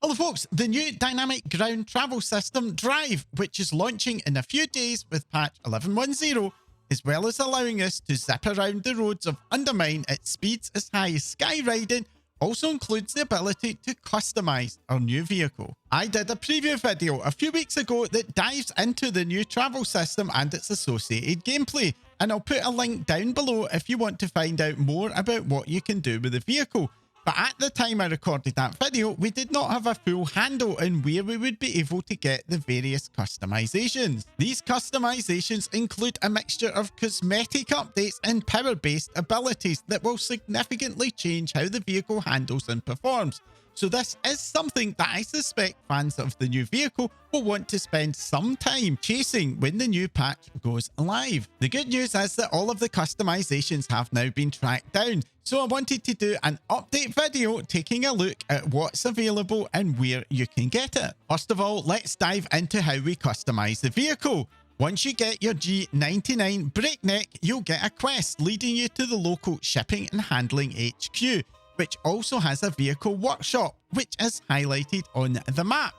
Hello folks, the new dynamic ground travel system D.R.I.V.E, which is launching in a few days with patch 11.10, as well as allowing us to zip around the roads of Undermine at speeds as high as skyriding, also includes the ability to customize our new vehicle. I did a preview video a few weeks ago that dives into the new travel system and its associated gameplay, and I'll put a link down below if you want to find out more about what you can do with the vehicle. But at the time I recorded that video, we did not have a full handle on where we would be able to get the various customizations. These customizations include a mixture of cosmetic updates and power-based abilities that will significantly change how the vehicle handles and performs. So this is something that I suspect fans of the new vehicle will want to spend some time chasing when the new patch goes live. The good news is that all of the customizations have now been tracked down, so I wanted to do an update video taking a look at what's available and where you can get it. First of all, let's dive into how we customize the vehicle. Once you get your G99 Breakneck, you'll get a quest leading you to the local shipping and handling HQ, which also has a vehicle workshop, which is highlighted on the map.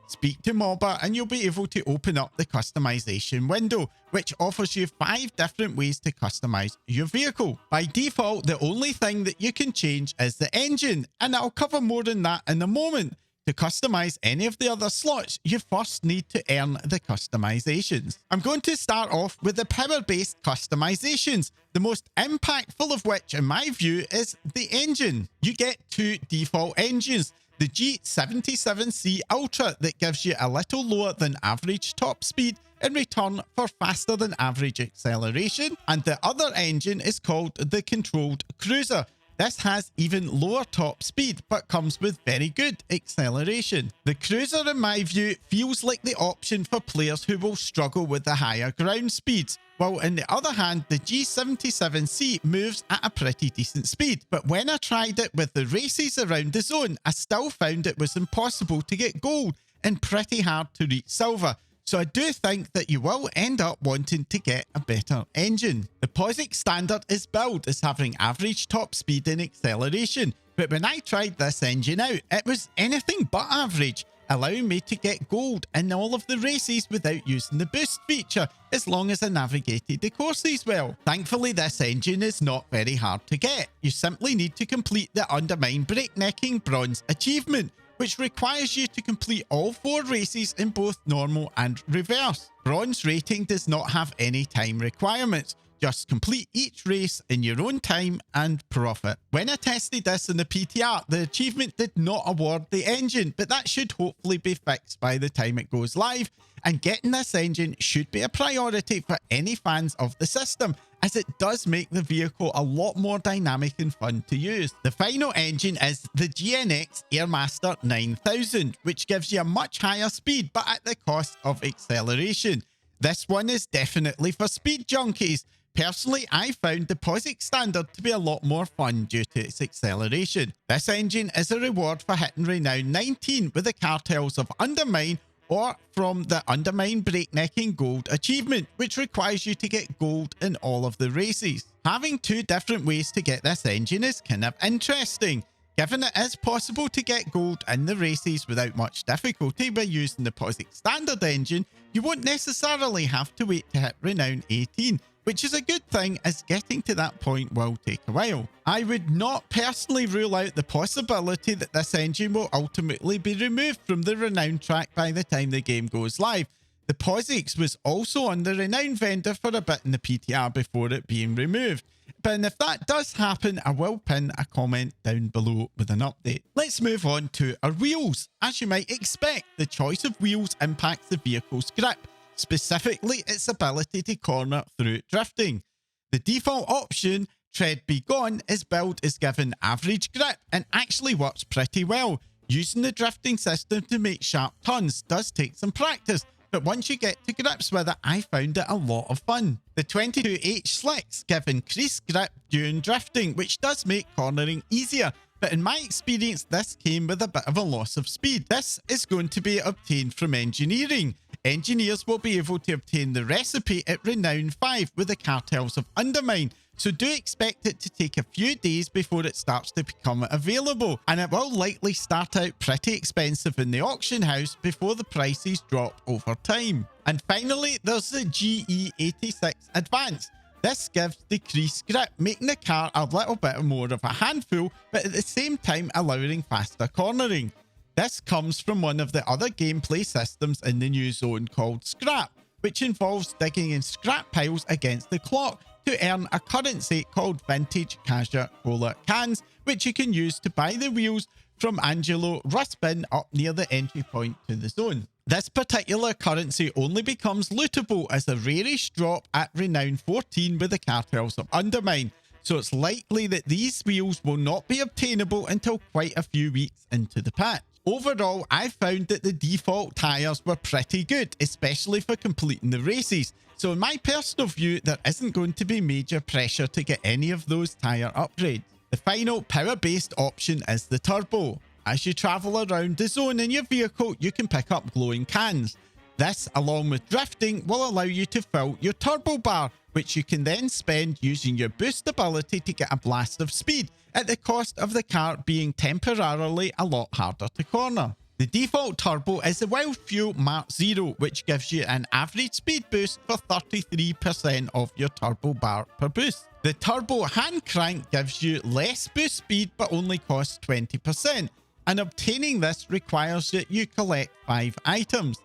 Speak to Mobber and you'll be able to open up the customization window, which offers you 5 different ways to customize your vehicle. By default, the only thing that you can change is the engine, and I'll cover more on that in a moment. To customize any of the other slots, you first need to earn the customizations. I'm going to start off with the power-based customizations, the most impactful of which, in my view, is the engine. You get 2 default engines. The G77C Ultra that gives you a little lower than average top speed in return for faster than average acceleration, and the other engine is called the Controlled Cruiser. This has even lower top speed, but comes with very good acceleration. The Cruiser, in my view, feels like the option for players who will struggle with the higher ground speeds, while on the other hand, the G77C moves at a pretty decent speed. But when I tried it with the races around the zone, I still found it was impossible to get gold and pretty hard to reach silver. So I do think that you will end up wanting to get a better engine. The POSIX standard is billed as having average top speed and acceleration, but when I tried this engine out, it was anything but average, allowing me to get gold in all of the races without using the boost feature, as long as I navigated the courses well. Thankfully, this engine is not very hard to get. You simply need to complete the Undermine Breaknecking Bronze achievement, which requires you to complete all 4 races in both normal and reverse. Bronze rating does not have any time requirements. Just complete each race in your own time and profit. When I tested this in the PTR, the achievement did not award the engine, but that should hopefully be fixed by the time it goes live, and getting this engine should be a priority for any fans of the system, as it does make the vehicle a lot more dynamic and fun to use. The final engine is the GNX Airmaster 9000, which gives you a much higher speed, but at the cost of acceleration. This one is definitely for speed junkies. Personally, I found the POSIX standard to be a lot more fun due to its acceleration. This engine is a reward for hitting Renown 19 with the Cartels of Undermine, or from the Undermine Breaknecking Gold achievement, which requires you to get gold in all of the races. Having 2 different ways to get this engine is kind of interesting. Given it is possible to get gold in the races without much difficulty by using the POSIX standard engine, you won't necessarily have to wait to hit Renown 18, which is a good thing, as getting to that point will take a while. I would not personally rule out the possibility that this engine will ultimately be removed from the Renown track by the time the game goes live. The POSIX was also on the Renown vendor for a bit in the PTR before it being removed. But if that does happen, I will pin a comment down below with an update. Let's move on to our wheels. As you might expect, the choice of wheels impacts the vehicle's grip, specifically its ability to corner through drifting. The default option, Tread Be Gone, is billed as given average grip and actually works pretty well. Using the drifting system to make sharp turns does take some practice, but once you get to grips with it, I found it a lot of fun. The 22H Slicks give increased grip during drifting, which does make cornering easier, but in my experience, this came with a bit of a loss of speed. This is going to be obtained from engineering. Engineers will be able to obtain the recipe at Renown 5 with the cartels of Undermine, so do expect it to take a few days before it starts to become available, and it will likely start out pretty expensive in the auction house before the prices drop over time. And finally, there's the GE86 Advance. This gives decreased grip, making the car a little bit more of a handful, but at the same time allowing faster cornering. This comes from one of the other gameplay systems in the new zone called Scrap, which involves digging in scrap piles against the clock to earn a currency called vintage Coca-Cola cans, which you can use to buy the wheels from Angelo Ruspin up near the entry point to the zone. This particular currency only becomes lootable as a rarish drop at Renown 14 with the cartels of Undermine, so it's likely that these wheels will not be obtainable until quite a few weeks into the patch. Overall, I found that the default tyres were pretty good, especially for completing the races. So in my personal view, there isn't going to be major pressure to get any of those tyre upgrades. The final power-based option is the turbo. As you travel around the zone in your vehicle, you can pick up glowing cans. This, along with drifting, will allow you to fill your turbo bar, which you can then spend using your boost ability to get a blast of speed, at the cost of the car being temporarily a lot harder to corner. The default turbo is the Wild Fuel Mark 0, which gives you an average speed boost for 33% of your turbo bar per boost. The turbo hand crank gives you less boost speed but only costs 20%, and obtaining this requires that you collect 5 items: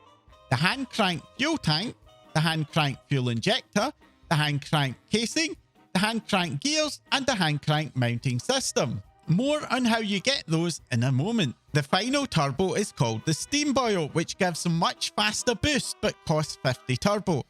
the hand crank fuel tank, the hand crank fuel injector, the hand crank casing, the hand crank gears, and the hand crank mounting system. More on how you get those in a moment. The final turbo is called the Steam Boil, which gives a much faster boost but costs 50 turbo.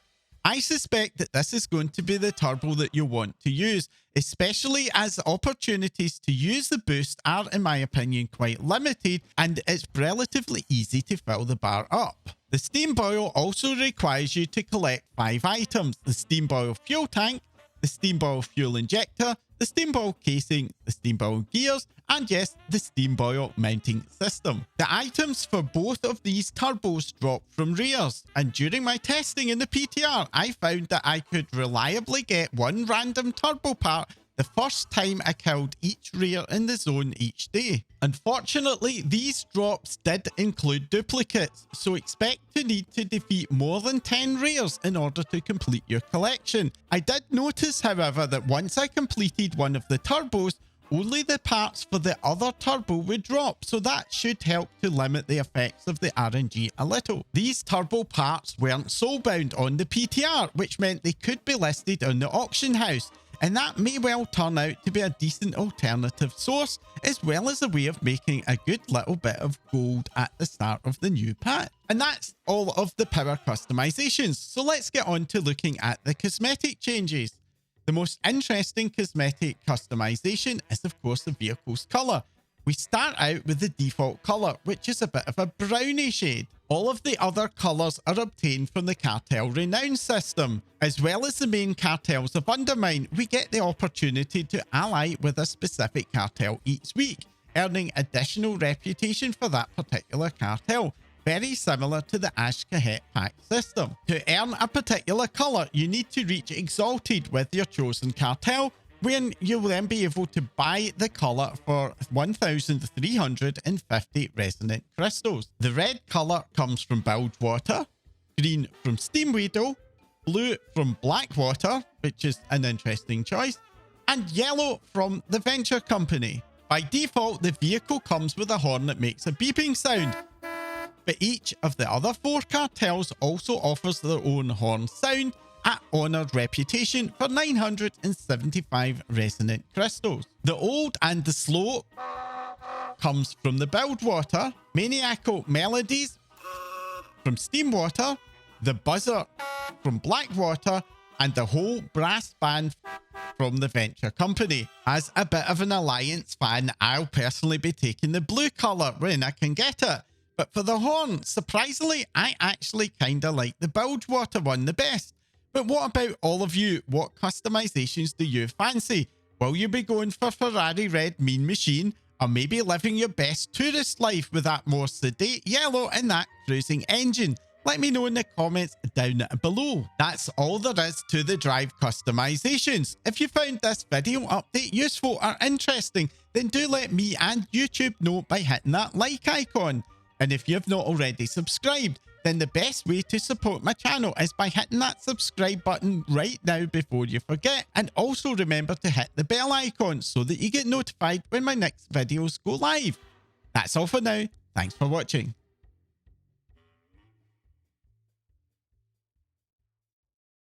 I suspect that this is going to be the turbo that you want to use, especially as opportunities to use the boost are, in my opinion, quite limited, and it's relatively easy to fill the bar up. The Steam Boil also requires you to collect 5 items: the Steam Boil fuel tank, the Steam Boil fuel injector, the Steam Boil casing, the Steam Boil gears, and yes, the Steam Boil mounting system. The items for both of these turbos drop from rares, and during my testing in the PTR, I found that I could reliably get one random turbo part the first time I killed each rare in the zone each day. Unfortunately, these drops did include duplicates, so expect to need to defeat more than 10 rares in order to complete your collection. I did notice, however, that once I completed one of the turbos, only the parts for the other turbo would drop, so that should help to limit the effects of the RNG a little. These turbo parts weren't soulbound on the PTR, which meant they could be listed on the auction house, and that may well turn out to be a decent alternative source, as well as a way of making a good little bit of gold at the start of the new patch. And that's all of the power customizations, so let's get on to looking at the cosmetic changes. The most interesting cosmetic customization is, of course, the vehicle's colour. We start out with the default colour, which is a bit of a browny shade. All of the other colours are obtained from the Cartel Renown system. As well as the main cartels of Undermine, we get the opportunity to ally with a specific cartel each week, earning additional reputation for that particular cartel, very similar to the Ash Kahet pack system. To earn a particular colour, you need to reach Exalted with your chosen cartel, when you'll then be able to buy the colour for 1,350 resonant crystals. The red colour comes from Bilgewater, green from Steam Weedle, blue from Blackwater, which is an interesting choice, and yellow from the Venture Company. By default, the vehicle comes with a horn that makes a beeping sound, but each of the other 4 cartels also offers their own horn sound at honoured reputation for 975 resonant crystals. The old and the slow comes from the Bilgewater, Maniacal Melodies from Steamwater, the buzzer from Blackwater, and the whole brass band from the Venture Company. As a bit of an Alliance fan, I'll personally be taking the blue colour when I can get it. But for the horn, surprisingly, I actually kinda like the Bilgewater one the best. But what about all of you? What customizations do you fancy? Will you be going for Ferrari Red Mean Machine, or maybe living your best tourist life with that more sedate yellow and that cruising engine? Let me know in the comments down below. That's all there is to the Drive customizations. If you found this video update useful or interesting, then do let me and YouTube know by hitting that like icon. And if you've not already subscribed, then the best way to support my channel is by hitting that subscribe button right now before you forget. And also remember to hit the bell icon so that you get notified when my next videos go live. That's all for now. Thanks for watching.